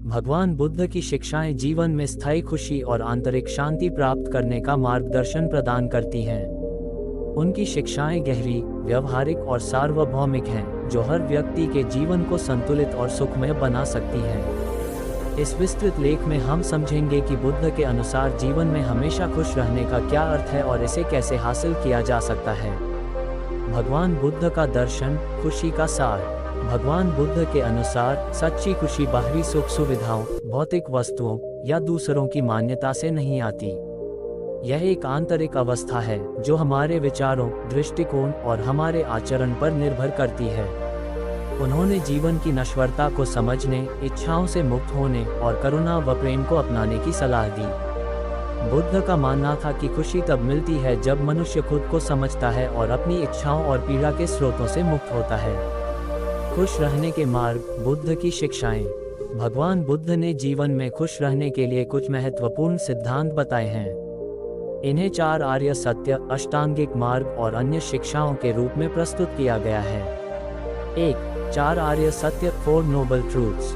भगवान बुद्ध की शिक्षाएं जीवन में स्थायी खुशी और आंतरिक शांति प्राप्त करने का मार्गदर्शन प्रदान करती हैं। उनकी शिक्षाएं गहरी, व्यवहारिक और सार्वभौमिक हैं, जो हर व्यक्ति के जीवन को संतुलित और सुखमय बना सकती हैं। इस विस्तृत लेख में हम समझेंगे कि बुद्ध के अनुसार जीवन में हमेशा खुश रहने का क्या अर्थ है और इसे कैसे हासिल किया जा सकता है। भगवान बुद्ध का दर्शन, खुशी का सार। भगवान बुद्ध के अनुसार सच्ची खुशी बाहरी सुख सुविधाओं, भौतिक वस्तुओं या दूसरों की मान्यता से नहीं आती। यह एक आंतरिक अवस्था है जो हमारे विचारों, दृष्टिकोण और हमारे आचरण पर निर्भर करती है। उन्होंने जीवन की नश्वरता को समझने, इच्छाओं से मुक्त होने और करुणा व प्रेम को अपनाने की सलाह दी। बुद्ध का मानना था कि खुशी तब मिलती है जब मनुष्य खुद को समझता है और अपनी इच्छाओं और पीड़ा के स्रोतों से मुक्त होता है। खुश रहने के मार्ग, बुद्ध की शिक्षाएं। भगवान बुद्ध ने जीवन में खुश रहने के लिए कुछ महत्वपूर्ण सिद्धांत बताए हैं। इन्हें 4 आर्य सत्य, अष्टांगिक मार्ग और अन्य शिक्षाओं के रूप में प्रस्तुत किया गया है। 1. 4 आर्य सत्य, 4 नोबल ट्रूथ्स।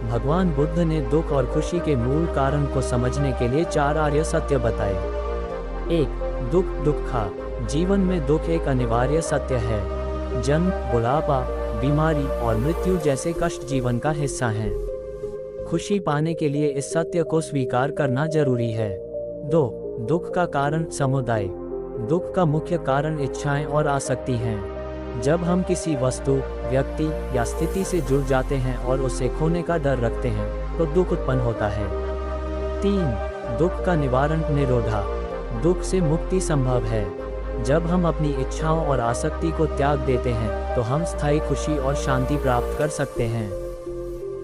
भगवान बुद्ध ने दुख और खुशी के मूल कारण को समझने के लिए 4 आर्य सत्य बताए। 1. दुख, दुखा। जीवन में दुख एक अनिवार्य सत्य है। जन्म, बुढ़ापा, बीमारी और मृत्यु जैसे कष्ट जीवन का हिस्सा हैं। खुशी पाने के लिए इस सत्य को स्वीकार करना जरूरी है। 2. दुख का कारण, समुदाय। दुख का मुख्य कारण इच्छाएं और आसक्ति हैं। जब हम किसी वस्तु, व्यक्ति या स्थिति से जुड़ जाते हैं और उसे खोने का डर रखते हैं तो दुख उत्पन्न होता है। 3. दुख का निवारण, निरोधा। दुख से मुक्ति संभव है। जब हम अपनी इच्छाओं और आसक्ति को त्याग देते हैं तो हम स्थायी खुशी और शांति प्राप्त कर सकते हैं।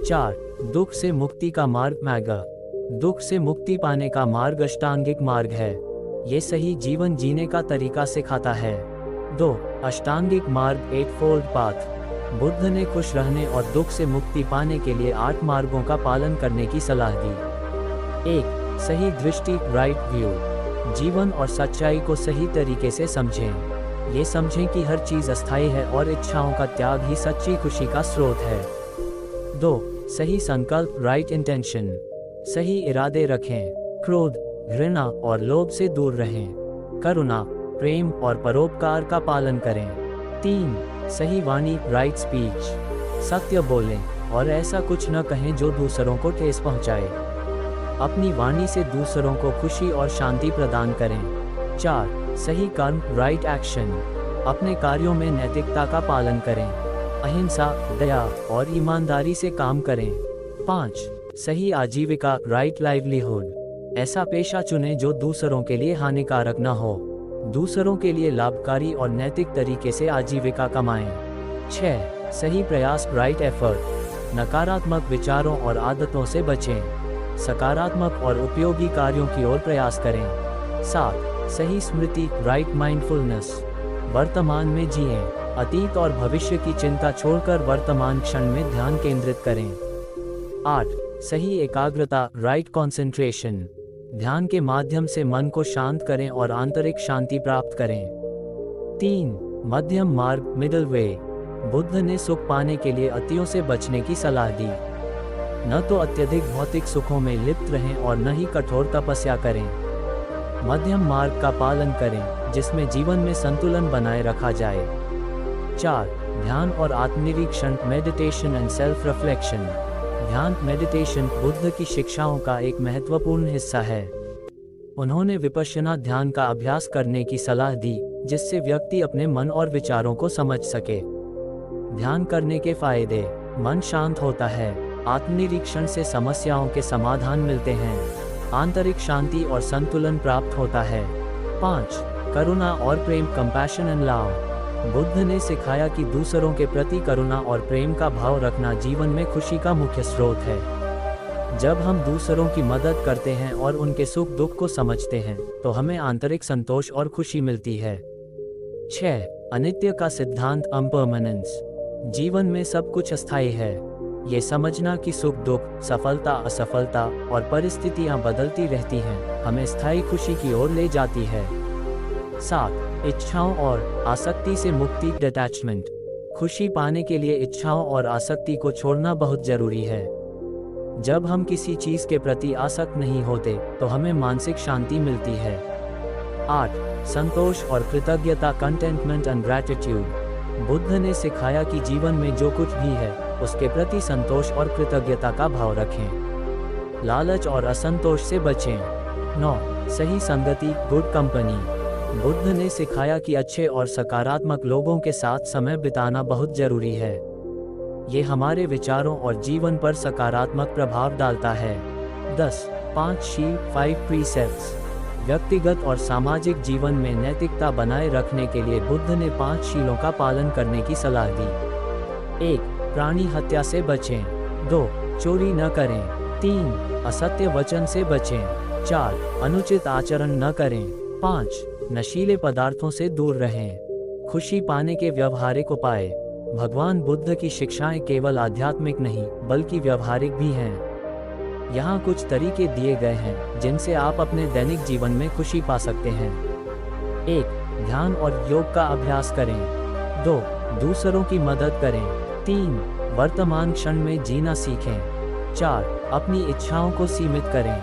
4. दुख से मुक्ति का मार्ग, मैगा। दुख से मुक्ति पाने का मार्ग अष्टांगिक मार्ग है। ये सही जीवन जीने का तरीका सिखाता है। 2. अष्टांगिक मार्ग, 8-fold पाथ। बुद्ध ने खुश रहने और दुख से मुक्ति पाने के लिए 8 मार्गों का पालन करने की सलाह दी। 1. सही दृष्टि, राइट व्यू। जीवन और सच्चाई को सही तरीके से समझें। ये समझें कि हर चीज अस्थायी है और इच्छाओं का त्याग ही सच्ची खुशी का स्रोत है। 2. सही संकल्प, राइट इंटेंशन। सही इरादे रखें। क्रोध, घृणा और लोभ से दूर रहें। करुणा, प्रेम और परोपकार का पालन करें। 3. सही वाणी, राइट स्पीच। सत्य बोलें और ऐसा कुछ न कहें जो दूसरों को ठेस पहुंचाए। अपनी वाणी से दूसरों को खुशी और शांति प्रदान करें। 4. सही कर्म, राइट एक्शन। अपने कार्यों में नैतिकता का पालन करें। अहिंसा, दया और ईमानदारी से काम करें। 5. सही आजीविका, राइट लाइवलीहुड। ऐसा पेशा चुनें जो दूसरों के लिए हानिकारक न हो। दूसरों के लिए लाभकारी और नैतिक तरीके से आजीविका कमाएं। 6. सही प्रयास, राइट एफर्ट। नकारात्मक विचारों और आदतों से बचें। सकारात्मक और उपयोगी कार्यों की ओर प्रयास करें। 7. सही स्मृति, राइट माइंडफुलनेस। वर्तमान में जिएं। अतीत और भविष्य की चिंता छोड़कर वर्तमान क्षण में ध्यान केंद्रित करें। 8. सही एकाग्रता, राइट कंसंट्रेशन। ध्यान के माध्यम से मन को शांत करें और आंतरिक शांति प्राप्त करें। 3. मध्यम मार्ग, मिडिल वे। बुद्ध ने सुख पाने के लिए अतियों से बचने की सलाह दी। न तो अत्यधिक भौतिक सुखों में लिप्त रहें और न ही कठोर तपस्या करें। मध्यम मार्ग का पालन करें जिसमें जीवन में संतुलन बनाए रखा जाए। 4. ध्यान और आत्मनिरीक्षण, मेडिटेशन एंड सेल्फ रिफ्लेक्शन। ध्यान, मेडिटेशन बुद्ध की शिक्षाओं का एक महत्वपूर्ण हिस्सा है। उन्होंने विपश्यना ध्यान का अभ्यास करने की सलाह दी जिससे व्यक्ति अपने मन और विचारों को समझ सके। ध्यान करने के फायदे, मन शांत होता है। आत्मनिरीक्षण से समस्याओं के समाधान मिलते हैं। आंतरिक शांति और संतुलन प्राप्त होता है। 5. करुणा और प्रेम, कंपैशन एंड लव। बुद्ध ने सिखाया कि दूसरों के प्रति करुणा और प्रेम का भाव रखना जीवन में खुशी का मुख्य स्रोत है। जब हम दूसरों की मदद करते हैं और उनके सुख दुख को समझते हैं तो हमें आंतरिक संतोष और खुशी मिलती है। 6. अनित्य का सिद्धांत, इम्परमानेंस। जीवन में सब कुछ अस्थायी है। ये समझना कि सुख दुख, सफलता असफलता और परिस्थितियां बदलती रहती हैं हमें स्थायी खुशी की ओर ले जाती है। 7. इच्छाओं और आसक्ति से मुक्ति, डिटैचमेंट। खुशी पाने के लिए इच्छाओं और आसक्ति को छोड़ना बहुत जरूरी है। जब हम किसी चीज के प्रति आसक्त नहीं होते तो हमें मानसिक शांति मिलती है। 8. संतोष और कृतज्ञता, कंटेंटमेंट एंड ग्रैटिट्यूड। बुद्ध ने सिखाया कि जीवन में जो कुछ भी है उसके प्रति संतोष और कृतज्ञता का भाव रखें। लालच और असंतोष से बचें। 9. सही संगति, गुड कंपनी। बुद्ध ने सिखाया कि अच्छे और सकारात्मक लोगों के साथ समय बिताना बहुत जरूरी है। ये हमारे विचारों और जीवन पर सकारात्मक प्रभाव डालता है। 10. 5 शील, 5 प्रीसेप्ट्स। व्यक्तिगत और सामाजिक जीवन में नैतिकता बनाए रखने के लिए बुद्ध ने 5 शीलों का पालन करने की सलाह दी। 1. प्राणी हत्या से बचें। 2. चोरी न करें। 3. असत्य वचन से बचें। 4. अनुचित आचरण न करें। 5. नशीले पदार्थों से दूर रहें। खुशी पाने के व्यवहारिक उपाय। भगवान बुद्ध की शिक्षाएं केवल आध्यात्मिक नहीं बल्कि व्यवहारिक भी हैं। यहाँ कुछ तरीके दिए गए हैं जिनसे आप अपने दैनिक जीवन में खुशी पा सकते हैं। 1. ध्यान और योग का अभ्यास करें। 2. दूसरों की मदद करें। 3. वर्तमान क्षण में जीना सीखें। 4. अपनी इच्छाओं को सीमित करें।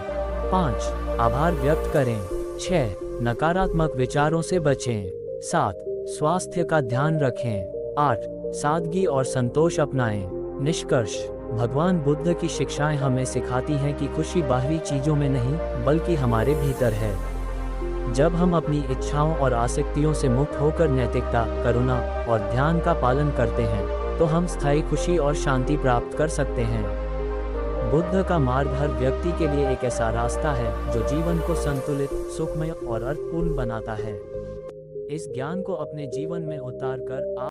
5. आभार व्यक्त करें। 6. नकारात्मक विचारों से बचें। 7. स्वास्थ्य का ध्यान रखें। 8. सादगी और संतोष अपनाएं। निष्कर्ष, भगवान बुद्ध की शिक्षाएं हमें सिखाती हैं कि खुशी बाहरी चीजों में नहीं बल्कि हमारे भीतर है। जब हम अपनी इच्छाओं और आसक्तियों से मुक्त होकर नैतिकता, करुणा और ध्यान का पालन करते हैं तो हम स्थायी खुशी और शांति प्राप्त कर सकते हैं। बुद्ध का मार्ग हर व्यक्ति के लिए एक ऐसा रास्ता है जो जीवन को संतुलित, सुखमय और अर्थपूर्ण बनाता है। इस ज्ञान को अपने जीवन में उतार कर आप